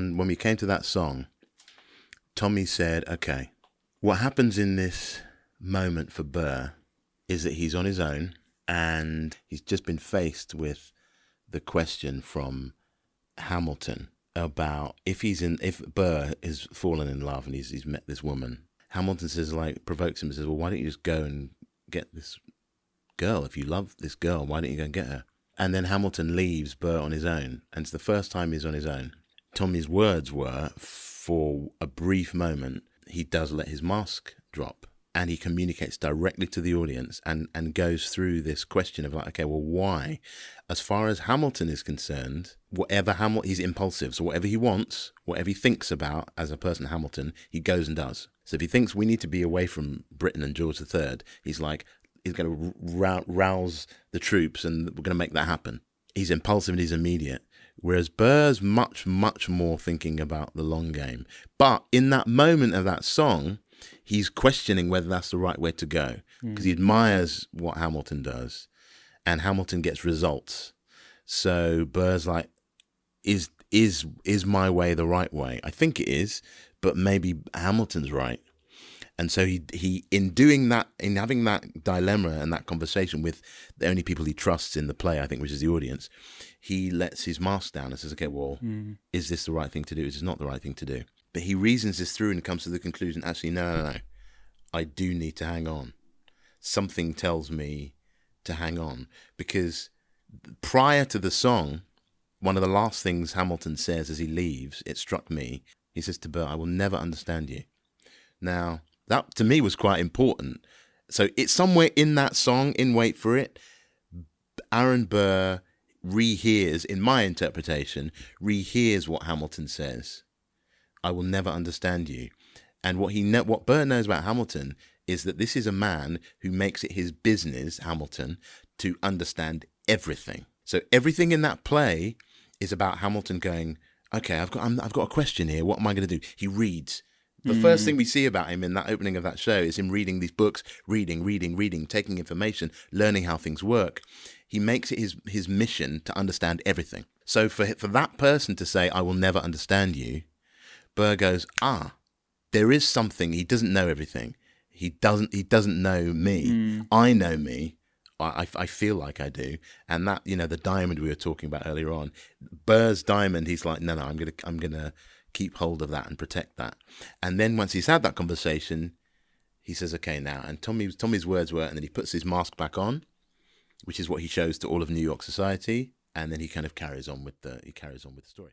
And when we came to that song, Tommy said, okay, what happens in this moment for Burr is that he's on his own and he's just been faced with the question from Hamilton about if Burr has fallen in love and he's met this woman. Hamilton says, provokes him and says, well, why don't you just go and get this girl? If you love this girl, why don't you go and get her? And then Hamilton leaves Burr on his own. And it's the first time he's on his own. Tommy's words were, for a brief moment, he does let his mask drop and he communicates directly to the audience and goes through this question of okay, well, why? As far as Hamilton is concerned, he's impulsive. So whatever he wants, whatever he thinks about as a person, Hamilton, he goes and does. So if he thinks we need to be away from Britain and George III, he's going to rouse the troops and we're going to make that happen. He's impulsive and he's immediate. Whereas Burr's much, much more thinking about the long game. But in that moment of that song, he's questioning whether that's the right way to go because he admires what Hamilton does and Hamilton gets results. So Burr's like, is my way the right way? I think it is, but maybe Hamilton's right. And so he in doing that, in having that dilemma and that conversation with the only people he trusts in the play, I think, which is the audience, he lets his mask down and says, okay, well, is this the right thing to do? Is this not the right thing to do? But he reasons this through and comes to the conclusion, actually, no. I do need to hang on. Something tells me to hang on. Because prior to the song, one of the last things Hamilton says as he leaves, it struck me, he says to Burr, I will never understand you. Now, that to me was quite important. So it's somewhere in that song, in Wait For It, Aaron Burr rehears, in my interpretation, rehears what Hamilton says. I will never understand you. And what Burr knows about Hamilton is that this is a man who makes it his business, Hamilton, to understand everything. So everything in that play is about Hamilton going, okay, I've got a question here. What am I going to do? He reads. The first thing we see about him in that opening of that show is him reading these books, reading, taking information, learning how things work. He makes it his mission to understand everything. So for that person to say, I will never understand you, Burr goes, there is something. He doesn't know everything. He doesn't know me. I know me. I feel like I do. And that, the diamond we were talking about earlier on, Burr's diamond, he's like, no, I'm gonna keep hold of that and protect that. And then once he's had that conversation, he says, okay, now. And Tommy's words were, and then he puts his mask back on, which is what he shows to all of New York society. And then he kind of carries on with the story.